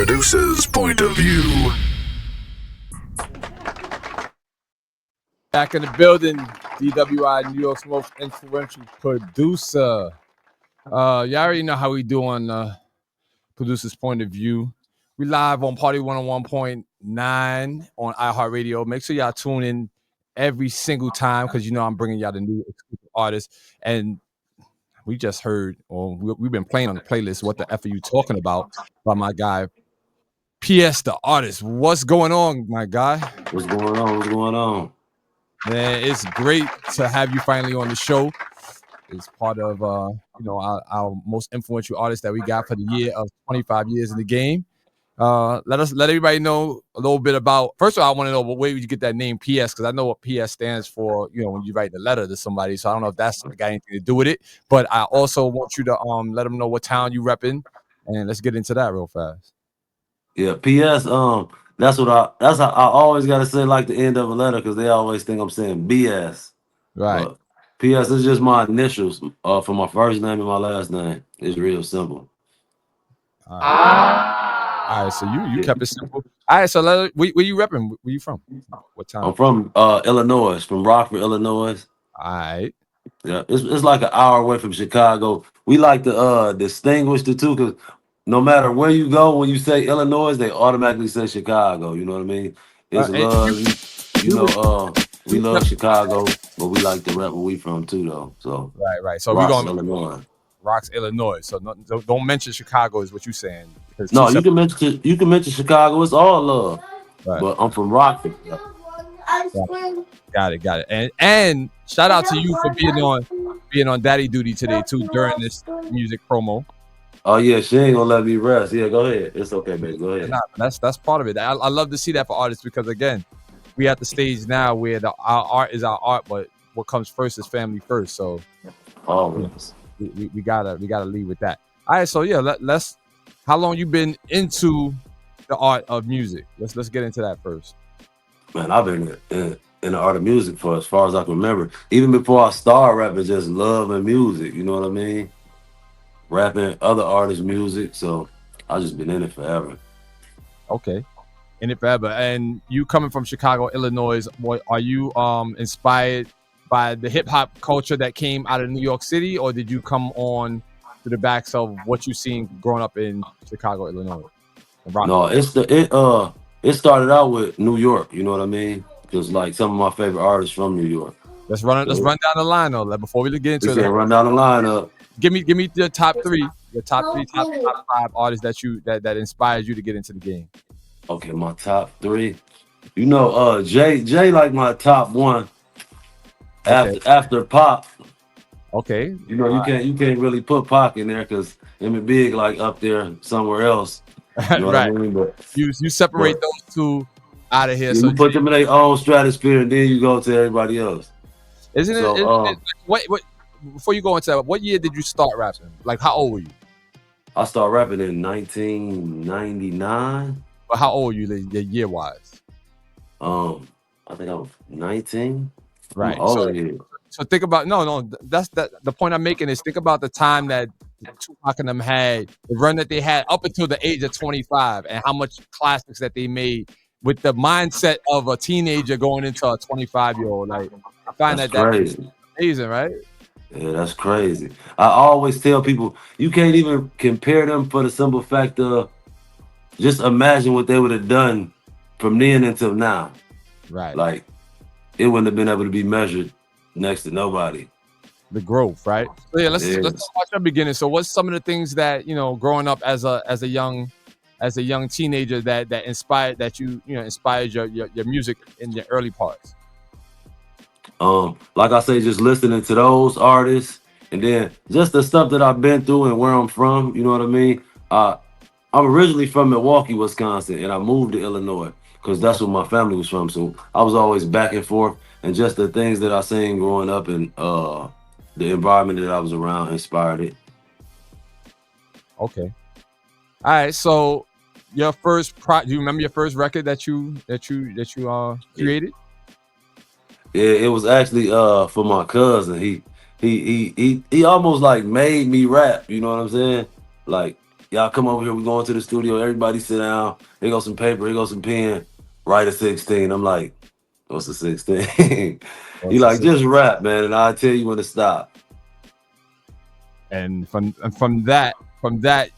producer's point of view. Back in the building, DWI, New York's most influential producer. You already know how we do on producer's point of view. We live on Party 101.9 on iHeart Radio. Make sure y'all tune in every single time because you know I'm bringing y'all the new exclusive artists. And we just heard, or we've been playing on the playlist, What the F Are You Talking About by my guy, PS the artist. What's going on, my guy? What's going on? What's going on? Man, it's great to have you finally on the show. It's part of our most influential artist that we got for the year of 25 years in the game. Let everybody know a little bit about. First of all, I want to know where you get that name PS, because I know what PS stands for. You know, when you write the letter to somebody. So I don't know if that's got anything to do with it. But I also want you to let them know what town you repping, and let's get into that real fast. Yeah, PS. That's how I always gotta say like the end of a letter because they always think I'm saying BS. Right. But PS is just my initials for my first name and my last name. It's real simple. All right. So you kept it simple. All right. So where you repping? Where you from? What town? I'm from Illinois, from Rockford, Illinois. All right. Yeah, it's like an hour away from Chicago. We like to distinguish the two because no matter where you go, when you say Illinois, they automatically say Chicago. You know what I mean? It's love. We love Chicago, but we like the rep where we from too, though. So right. So Rocks, we're going Illinois. Rocks, Illinois. So don't mention Chicago is what you're saying. No, you can mention Chicago. It's all love. Right. But I'm from Rockford. Got it. And shout out to you for being on daddy duty today too during this music promo. Oh yeah, she ain't gonna let me rest. Yeah, go ahead. It's okay, baby. Go ahead. Nah, that's part of it. I love to see that for artists because again, we at the stage now where our art is our art, but what comes first is family first. So always we gotta lead with that. All right, so yeah, let's. How long you been into the art of music? Let's get into that first. Man, I've been in the art of music for as far as I can remember. Even before I started rapping, just loving music. You know what I mean? Rapping other artists' music. So I just been in it forever. Okay. In it forever. And you coming from Chicago, Illinois, are you inspired by the hip hop culture that came out of New York City, or did you come on to the backs of what you seen growing up in Chicago, Illinois? No, it started out with New York. You know what I mean? Because like some of my favorite artists from New York. Let's run down the line though. Before we get into it, run down the lineup. Give me your top three, top five artists that inspires you to get into the game. Okay, my top three. You know, Jay like my top one. After Pop. Okay. You know, you can't really put Pac in there because him and Big like up there somewhere else. You know right. What I mean? But you separate those two out of here. So you put them in their own stratosphere and then you go to everybody else. Isn't it? What before you go into that, what year did you start rapping? Like how old were you? I started rapping in 1999. But how old were you year wise? I think I was 19. Right. So think about that's the point I'm making is think about the time that Tupac and them had, the run that they had up until the age of 25 and how much classics that they made with the mindset of a teenager going into a 25-year-old. Like I find that's crazy. Amazing, right? Yeah, that's crazy. I always tell people you can't even compare them for the simple fact of just imagine what they would have done from then until now. Right. Like it wouldn't have been able to be measured next to nobody. The growth, right? So yeah, let's watch our beginning. So what's some of the things that, growing up as a young teenager that inspired inspired your music in the early parts? Like I say, just listening to those artists and then just the stuff that I've been through and where I'm from, you know what I mean? I'm originally from Milwaukee, Wisconsin, and I moved to Illinois because that's where my family was from. So I was always back and forth, and just the things that I seen growing up and the environment that I was around inspired it. Okay. All right. So your first do you remember your first record that you created? Yeah, it was actually for my cousin. He almost like made me rap, you know what I'm saying? Like y'all come over here. We going to the studio. Everybody sit down. Here goes some paper. Here goes some pen. Write a 16. I'm like, what's a 16? He like, just rap, man, and I'll tell you when to stop. And from that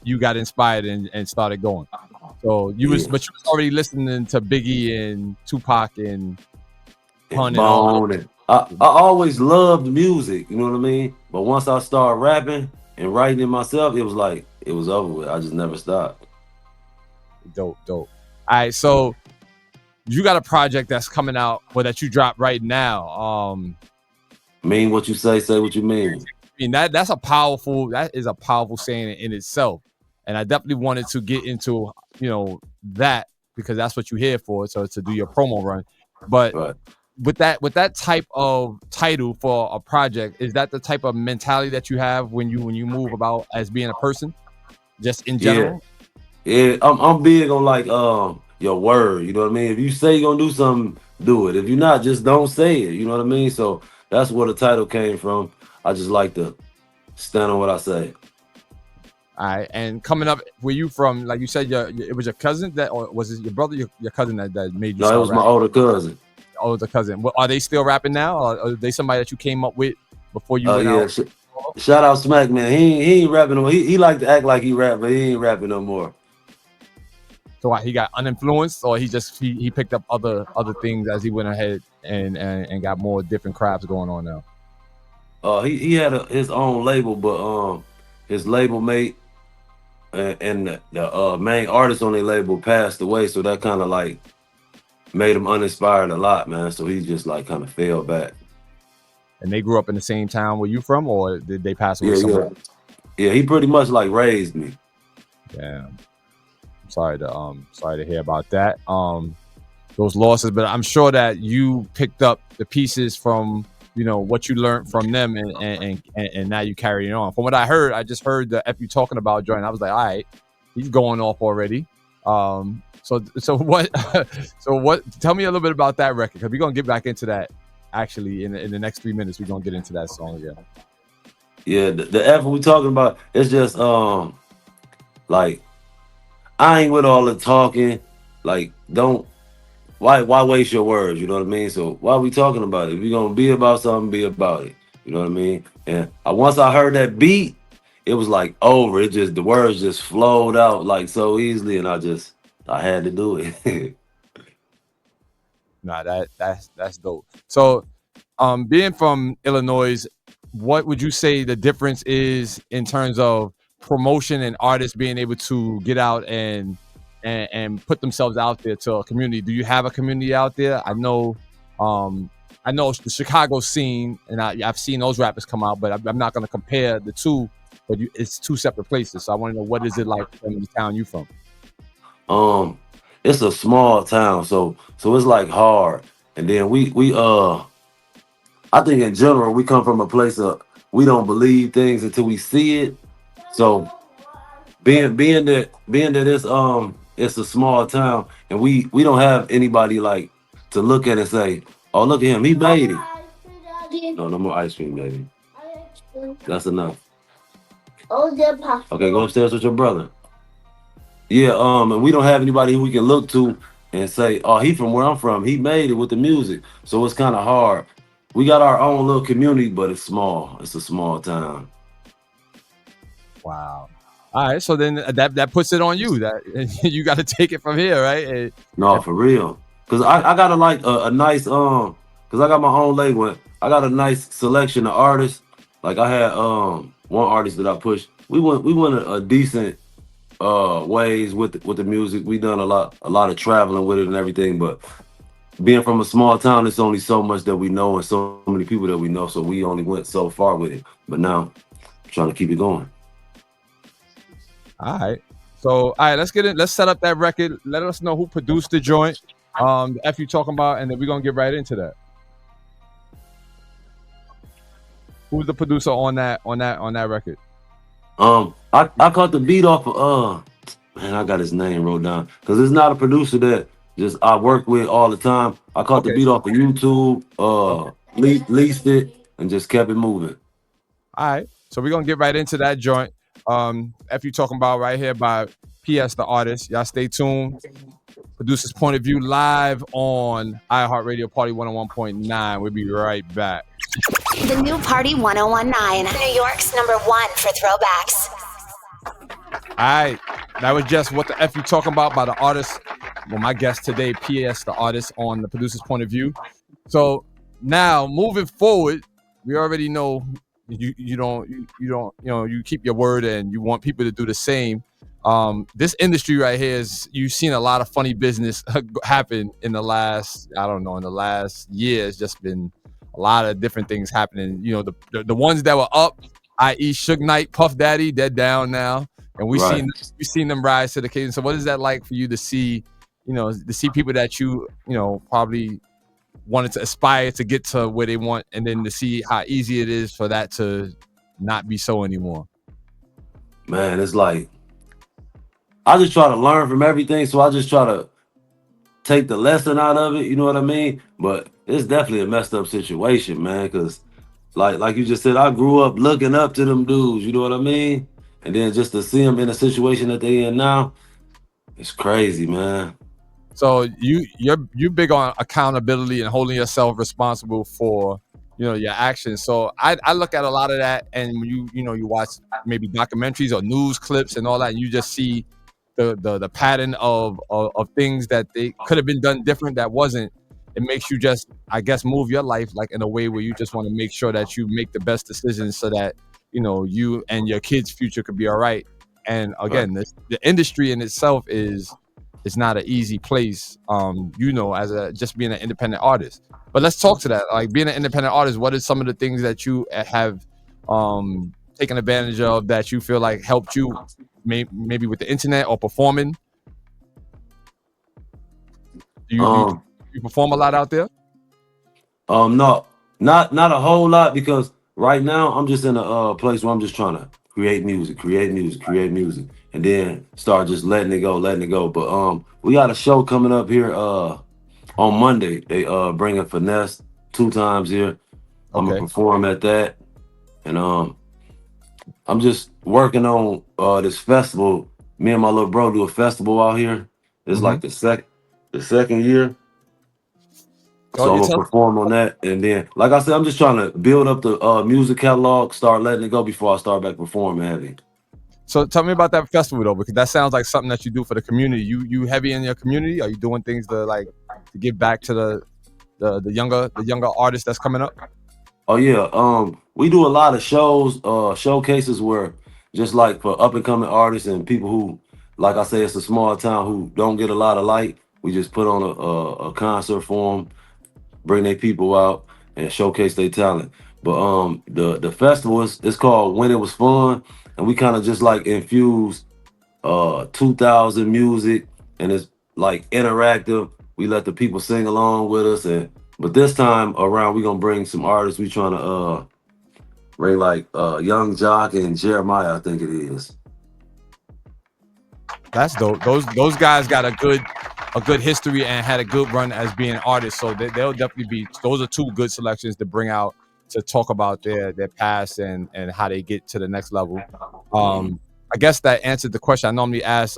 you got inspired and started going. So you was already listening to Biggie and Tupac and Pun and all. Bone. And I always loved music, you know what I mean? But once I started rapping and writing it myself, it was like it was over with. I just never stopped. Dope. All right, so you got a project that's coming out, or that you dropped right now. Mean what you say what you mean. I mean, that is a powerful saying in itself. And I definitely wanted to get into, that, because that's what you're here for, so to do your promo run. But Right. with that type of title for a project, is that the type of mentality that you have when you move about as being a person, just in general? Yeah, I'm big on like your word, you know what I mean? If you say you're gonna do something, do it. If you're not, just don't say it, you know what I mean? So that's where the title came from. I just like to stand on what I say. All right, and coming up, were you from, like you said, it was your cousin that, or was it your brother, your cousin that made you No, start it was rapping? my older cousin. Older cousin. Well, are they still rapping now, or are they somebody that you came up with before you went out? Shout out Smack, man. He ain't rapping no more. He like to act like he rap, but he ain't rapping no more. So he got uninfluenced, or he picked up other things as he went ahead and got more different crafts going on now? He had his own label, but his label mate and the main artist on their label passed away, so that kind of like made him uninspired a lot, man. So he just like kind of fell back. And they grew up in the same town where you from, or did they pass away somewhere? Yeah, he pretty much like raised me. Damn. I'm sorry to hear about that. Those losses, but I'm sure that you picked up the pieces from, what you learned from them, and now you carry it on. From what I just heard the F you talking about joint. I was like, all right, he's going off already. So what? Tell me a little bit about that record, because we're gonna get back into that. Actually, in the next 3 minutes, we're gonna get into that song again. Yeah, the effort we talking about, it's just like, I ain't with all the talking. Like, why waste your words? You know what I mean? So why are we talking about it? If you're gonna be about something, be about it. You know what I mean? And once I heard that beat, it was like over. It just, the words just flowed out like so easily, and I had to do it. Nah, that's dope. So, being from Illinois, what would you say the difference is in terms of promotion and artists being able to get out and put themselves out there to a community? Do you have a community out there? I know the Chicago scene, and I've seen those rappers come out, but I'm not going to compare the two. But it's two separate places. So I want to know, what is it like from the town you from? It's a small town, so it's like hard. And then I think in general we come from a place of, we don't believe things until we see it. So being that it's a small town, and we don't have anybody like to look at and say, oh, look at him, he made it. No more ice cream, baby. That's enough. Okay, go upstairs with your brother. Yeah, and we don't have anybody who we can look to and say, oh, he from where I'm from. He made it with the music. So it's kind of hard. We got our own little community, but it's small. It's a small town. Wow. All right, so then that puts it on you. That you got to take it from here, right? No, for real. Cause I got a nice cause I got my own label. I got a nice selection of artists. Like I had one artist that I pushed. We went a decent ways with the music. We done a lot of traveling with it and everything, but being from a small town, it's only so much that we know and so many people that we know, so we only went so far with it. But now I'm trying to keep it going. All right. So let's get it. Let's set up that record. Let us know who produced the joint. The F you talking about, and then we're gonna get right into that. Who's the producer on that record? I caught the beat off of man, I got his name wrote down, because it's not a producer that just I work with all the time. I caught the beat off of YouTube, leased it, and just kept it moving. All right, so we're gonna get right into that joint. If you talking about right here by PS the artist. Y'all stay tuned. Producer's Point of View live on iHeart Radio Party 101.9. We'll be right back. The new Party 101.9, New York's #1 for throwbacks. All right, that was just What the F You Talking About by the artist. Well, my guest today, PS the artist on the Producer's Point of View. So now moving forward, we already know you keep your word and you want people to do the same. This industry right here is, you've seen a lot of funny business happen in the last year. It's just been a lot of different things happening. You know, the ones that were up, i.e. Suge Knight, Puff Daddy, they're down now. And we've seen them rise to the occasion. So what is that like for you to see, people that you probably wanted to aspire to get to where they want, and then to see how easy it is for that to not be so anymore? Man, it's like, I just try to learn from everything. So I just try to take the lesson out of it. You know what I mean? But it's definitely a messed up situation, man. Cause like you just said, I grew up looking up to them dudes. You know what I mean? And then just to see them in the situation that they in now, it's crazy, man. So you're big on accountability and holding yourself responsible for your actions. So I look at a lot of that, and when you watch maybe documentaries or news clips and all that, and you just see the pattern of things that they could have been done different that wasn't. It makes you just, I guess, move your life like in a way where you just want to make sure that you make the best decisions so that you and your kids' future could be all right. And again, the industry in itself is not an easy place, as just being an independent artist. But let's talk to that. Like, being an independent artist, what are some of the things that you have taken advantage of that you feel like helped you, maybe with the internet or performing? Do you perform a lot out there? No, not a whole lot, because right now I'm just in a place where I'm just trying to create music, and then start just letting it go. But we got a show coming up here on Monday. They bringing Finesse 2 times here. I'm gonna perform at that, and I'm just working on this festival. Me and my little bro do a festival out here. It's like the second year. So I'm gonna perform on that, and then, like I said, I'm just trying to build up the music catalog, start letting it go before I start back performing heavy. So tell me about that festival though, because that sounds like something that you do for the community. You heavy in your community? Are you doing things to give back to the younger artists that's coming up? Oh yeah, we do a lot of shows, showcases where just like for up and coming artists and people who, like I say, it's a small town who don't get a lot of light. We just put on a concert for them, bring their people out and showcase their talent. But the festival is called When It Was Fun, and we kind of just like infuse 2000 music, and it's like interactive. We let the people sing along with us, but this time around we're gonna bring some artists. We trying to bring like Young Jock and Jeremiah, I think it is. That's dope. Those guys got a good history and had a good run as being artists. So they'll definitely be. Those are 2 good selections to bring out to talk about their past and how they get to the next level. I guess that answered the question I normally ask.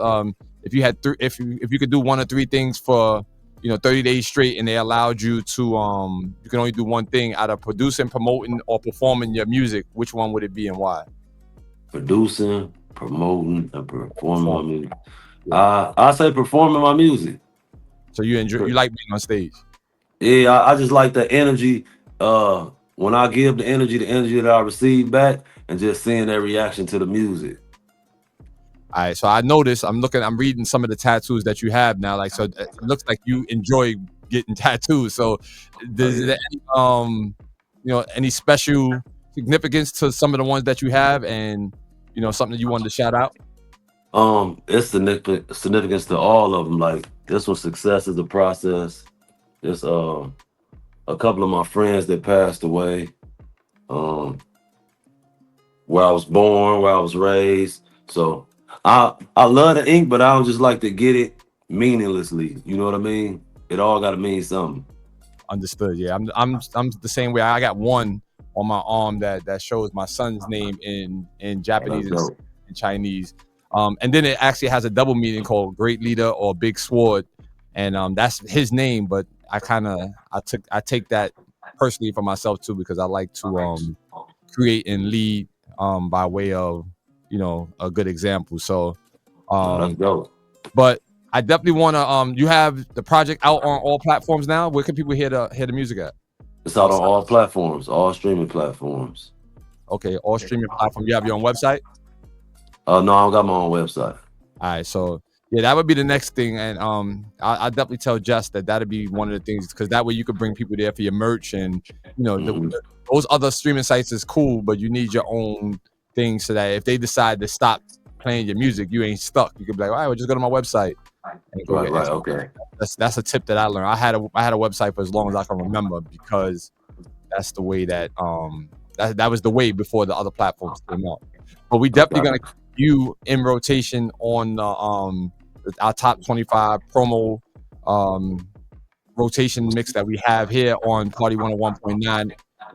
If you had if you could do 1 or 3 things for 30 days straight, and they allowed you to you can only do one thing out of producing, promoting, or performing your music, which one would it be and why? Producing, promoting, and performing my music. I say performing my music. So you like being on stage? Yeah, I just like the energy. When I give the energy that I receive back, and just seeing their reaction to the music. All right, so I noticed, I'm reading some of the tattoos that you have now. So it looks like you enjoy getting tattoos. So is there any special significance to some of the ones that you have, and something that you wanted to shout out? It's significance to all of them. Like, this one, success is a process. There's a couple of my friends that passed away. Where I was born, where I was raised. So I love the ink, but I don't just like to get it meaninglessly. You know what I mean? It all got to mean something. Understood. Yeah, I'm the same way. I got one on my arm that shows my son's name in Japanese in Chinese. And then it actually has a double meaning called Great Leader or Big Sword, and that's his name. But I take that personally for myself too, because I like to create and lead by way of a good example. So Let's go. but I definitely want to you have the project out on all platforms now. Where can people hear the music at? It's out on all platforms, all streaming platforms. Okay, all streaming platforms. You have your own website? No, I don't got my own website. All right, so yeah, that would be the next thing, and I definitely tell Jess that'd be one of the things, because that way you could bring people there for your merch, and those other streaming sites is cool, but you need your own thing so that if they decide to stop playing your music, you ain't stuck. You could be like, all right, well, just go to my website. And go Right, okay. That's a tip that I learned. I had a website for as long as I can remember, because that's the way that that was the way before the other platforms came out. But we definitely gonna keep you in rotation on our top 25 promo rotation mix that we have here on Party 101.9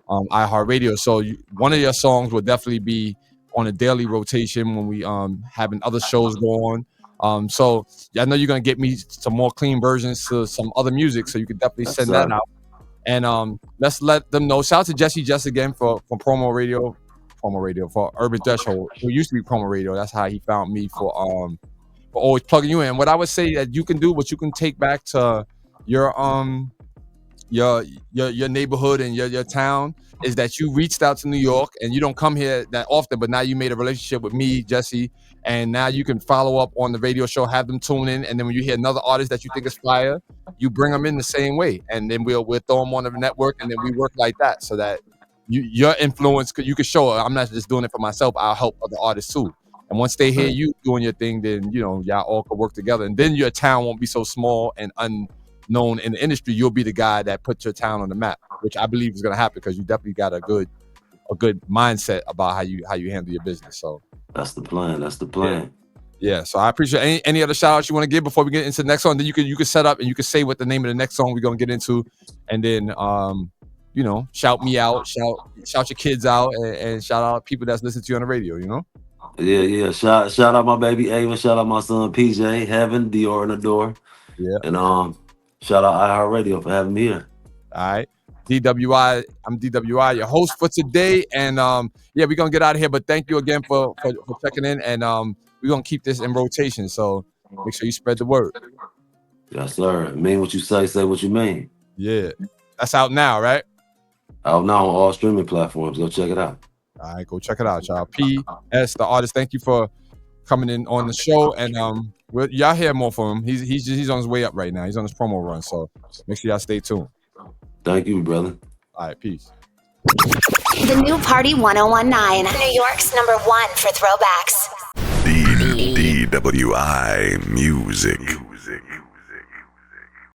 iHeart Radio. So one of your songs will definitely be on a daily rotation when we having other shows go on. So I know you're gonna get me some more clean versions to some other music, so you can definitely send that out. And let's let them know. Shout out to Jesse Jess again for promo radio for Urban Threshold, who used to be promo radio. That's how he found me for always plugging you in. What I would say that you can do, what you can take back to your neighborhood and your town, is that you reached out to New York, and you don't come here that often, but now you made a relationship with me, Jesse, and now you can follow up on the radio show, have them tune in, and then when you hear another artist that you think is fire, you bring them in the same way, and then we'll throw them on the network, and then we work like that, so that your influence, you could show I'm not just doing it for myself, I'll help other artists too. And once they hear you doing your thing, then y'all all could work together, and then your town won't be so small and unknown in the industry. You'll be the guy that puts your town on the map, which I believe is going to happen, because you definitely got a good mindset about how you handle your business. So that's the plan. Yeah. So I appreciate any other shout outs you want to give before we get into the next song. Then you can set up and you can say what the name of the next song we're going to get into, and then shout me out, shout your kids out, and shout out people that's listening to you on the radio. Yeah. Shout out my baby Ava. Shout out my son PJ, Heaven, Dior, and Adore. Yeah. And shout out iHeart Radio for having me here. All right. DWI, I'm DWI, your host for today. And we're gonna get out of here. But thank you again for checking in. And we're gonna keep this in rotation. So make sure you spread the word. Yes, sir. Mean what you say what you mean. Yeah. That's out now, right? Out now on all streaming platforms. Go check it out. All right, go check it out, y'all. PS, the artist, thank you for coming in on the show. And y'all hear more from him. He's on his way up right now. He's on his promo run. So make sure y'all stay tuned. Thank you, brother. All right, peace. The new Party 101.9, New York's number one for throwbacks. DWI Music.